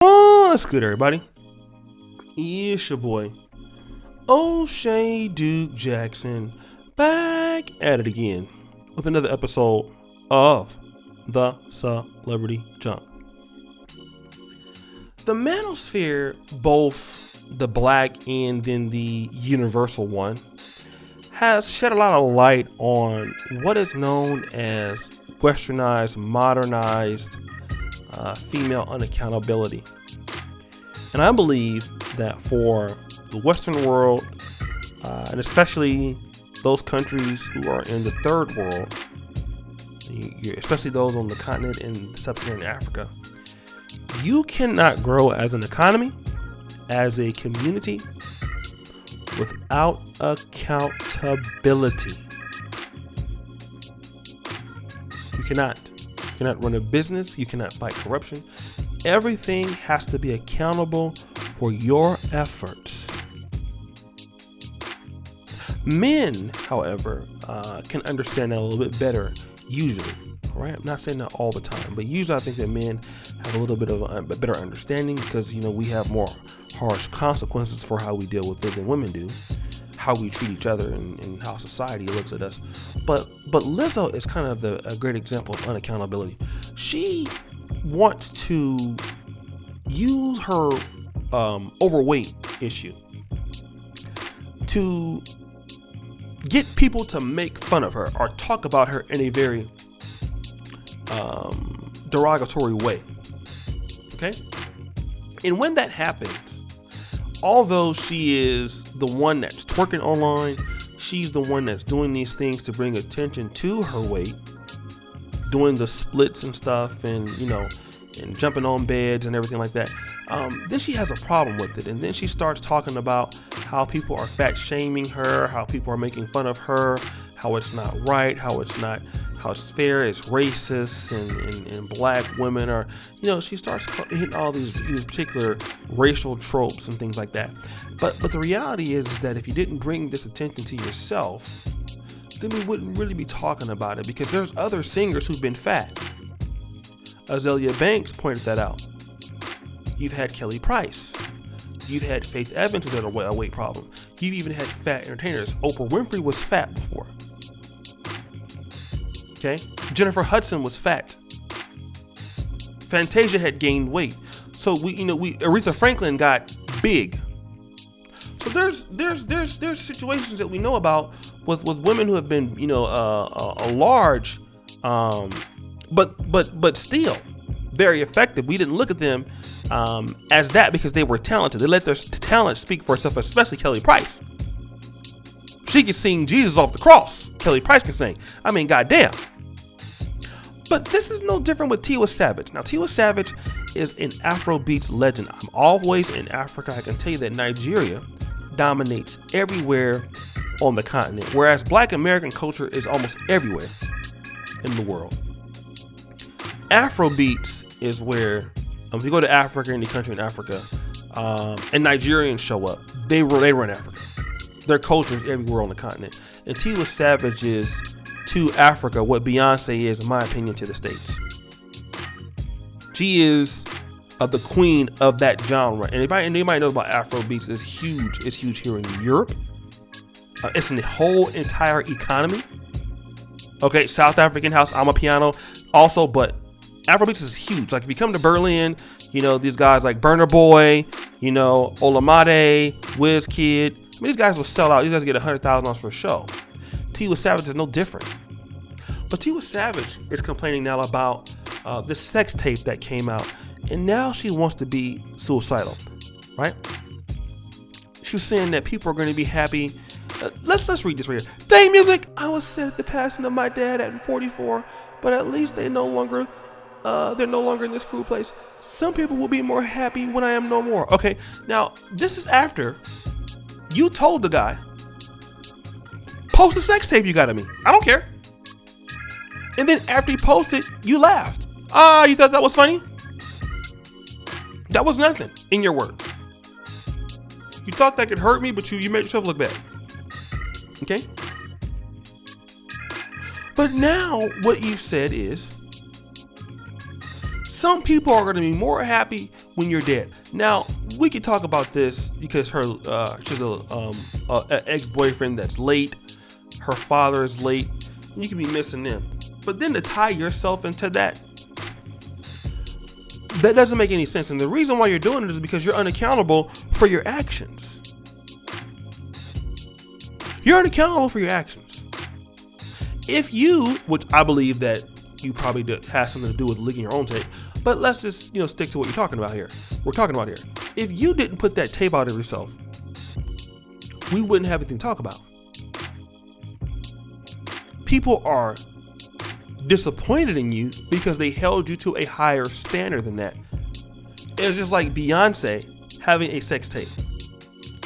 What's good, everybody? It's your boy, O'Shea Duke Jackson, back at it again with another episode of the Celebrity Jump. The manosphere, both the black and then the universal one, has shed a lot of light on what is known as westernized, modernized female unaccountability. And I believe that for the Western world, and especially those countries who are in the third world, especially those on the continent in sub-Saharan Africa, you cannot grow as an economy, as a community, without accountability. You cannot. You cannot run a business. You cannot fight corruption. Everything has to be accountable for your efforts. Men, however, can understand that a little bit better, usually. Right? I'm not saying that all the time, but usually I think that men have a little bit of a better understanding because, we have more harsh consequences for how we deal with it than women do, how we treat each other and how society looks at us. But Lizzo is kind of a great example of unaccountability. She wants to use her overweight issue to get people to make fun of her or talk about her in a very derogatory way. Okay? And when that happens, although she is the one that's twerking online, she's the one that's doing these things to bring attention to her weight, doing the splits and stuff and jumping on beds and everything like that. Then she has a problem with it. And then she starts talking about how people are fat shaming her, how people are making fun of her, how it's not right, how it's fair, it's racist, and black women are, she starts hitting all these particular racial tropes and things like that. But the reality is that if you didn't bring this attention to yourself, then we wouldn't really be talking about it, because there's other singers who've been fat. Azalea Banks pointed that out. You've had Kelly Price. You've had Faith Evans who had a weight problem. You've even had fat entertainers. Oprah Winfrey was fat before. Okay? Jennifer Hudson was fat. Fantasia had gained weight. So Aretha Franklin got big. So there's situations that we know about with women who have been a large but still very effective. We didn't look at them as that because they were talented. They let their talent speak for itself, especially Kelly Price. She could sing Jesus off the cross. Kelly Price can sing. I mean, goddamn. But this is no different with Tiwa Savage. Now, Tiwa Savage is an Afrobeats legend. I'm always in Africa. I can tell you that Nigeria dominates everywhere on the continent, whereas Black American culture is almost everywhere in the world. Afrobeats is where, if you go to Africa, any country in Africa, and Nigerians show up, they run Africa. Their culture is everywhere on the continent. And Tiwa Savage is to Africa what Beyonce is, in my opinion, to the States. She is the queen of that genre. And anybody knows about Afrobeats, it's huge. It's huge here in Europe. It's in the whole entire economy. Okay, South African house, Amapiano also, but Afrobeats is huge. Like if you come to Berlin, these guys like Burna Boy, Olamide, Wizkid. These guys will sell out. These guys get $100,000 for a show. Tiwa Savage is no different. But Tiwa Savage is complaining now about this sex tape that came out, and now she wants to be suicidal, right? She's saying that people are going to be happy. Let's read this right here. Dang music! I was sad at the passing of my dad at 44, but at least they're no longer in this cruel place. Some people will be more happy when I am no more. Okay, now this is after you told the guy, post a sex tape you got of me. I don't care. And then after he posted, you laughed. You thought that was funny? That was nothing, in your words. You thought that could hurt me, but you made yourself look bad. Okay? But now what you said is, some people are going to be more happy when you're dead. Now, we could talk about this because she's an ex-boyfriend that's late. Her father is late. You could be missing them. But then to tie yourself into that doesn't make any sense. And the reason why you're doing it is because you're unaccountable for your actions. You're unaccountable for your actions. If you, which I believe that you probably has something to do with licking your own tape, but let's just stick to what we're talking about here. If you didn't put that tape out of yourself, we wouldn't have anything to talk about. People are disappointed in you because they held you to a higher standard than that. It's just like Beyonce having a sex tape.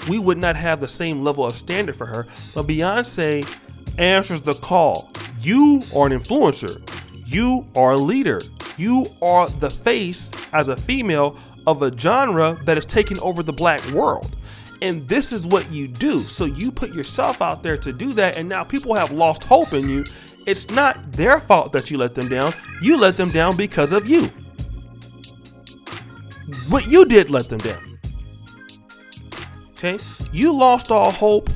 We would not have the same level of standard for her, but Beyonce answers the call. You are an influencer. You are a leader. You are the face as a female of a genre that is taking over the black world. And this is what you do. So you put yourself out there to do that, and now people have lost hope in you. It's not their fault that you let them down. You let them down because of you. But you did let them down. Okay? You lost all hope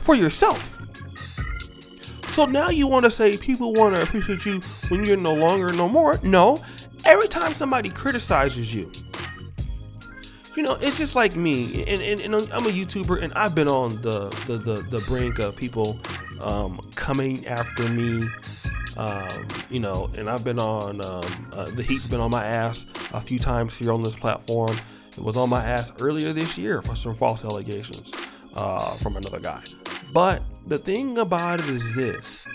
for yourself. So now you want to say people want to appreciate you when you're no longer no more. No. Every time somebody criticizes you, it's just like me, and I'm a YouTuber, and I've been on the brink of people coming after me, and I've been on the heat's been on my ass a few times here on this platform. It was on my ass earlier this year for some false allegations from another guy. But the thing about it is this: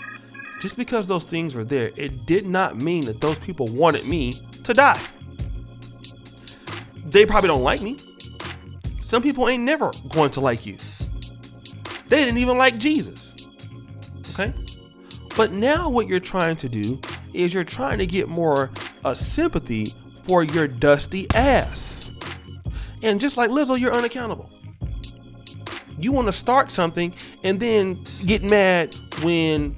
just because those things were there, it did not mean that those people wanted me to die. They probably don't like me. Some people ain't never going to like you. They didn't even like Jesus. Okay? But now what you're trying to do is you're trying to get more sympathy for your dusty ass. And just like Lizzo, you're unaccountable. You want to start something and then get mad when,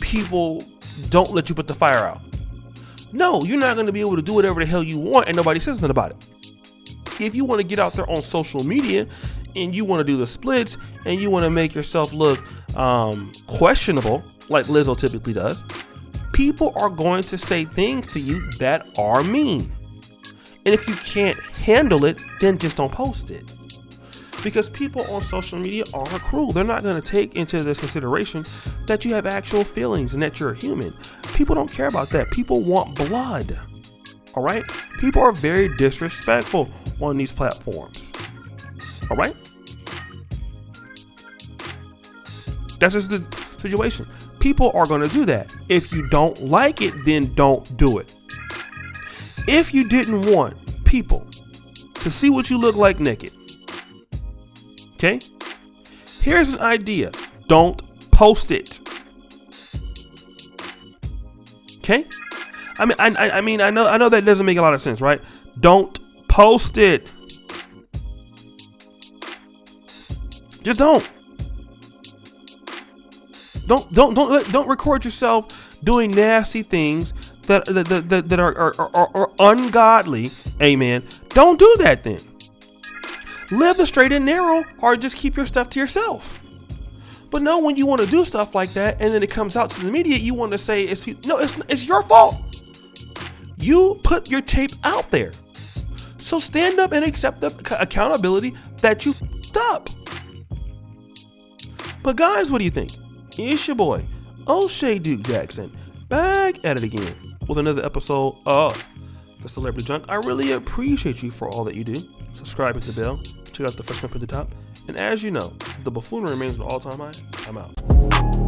people don't let you put the fire out. No, you're not going to be able to do whatever the hell you want and nobody says nothing about it. If you want to get out there on social media and you want to do the splits and you want to make yourself look questionable, like Lizzo typically does, people are going to say things to you that are mean. And if you can't handle it, then just don't post it. Because people on social media are cruel. They're not going to take into this consideration that you have actual feelings and that you're a human. People don't care about that. People want blood. All right? People are very disrespectful on these platforms. All right? That's just the situation. People are going to do that. If you don't like it, then don't do it. If you didn't want people to see what you look like naked, okay? Here's an idea. Don't post it. Okay? I know that doesn't make a lot of sense, right? Don't post it. Just don't. Don't record yourself doing nasty things that are ungodly. Amen. Don't do that then. Live the straight and narrow, or just keep your stuff to yourself. But no, when you want to do stuff like that and then it comes out to the media, you want to say it's your fault. You put your tape out there. So stand up and accept the accountability that you f***ed up. But guys, what do you think? It's your boy, O'Shea Duke Jackson, back at it again with another episode of The Celebrity Junk. I really appreciate you for all that you do. Subscribe, hit the bell, check out the first link at the top. And as you know, the buffoonery remains an all-time high. I'm out.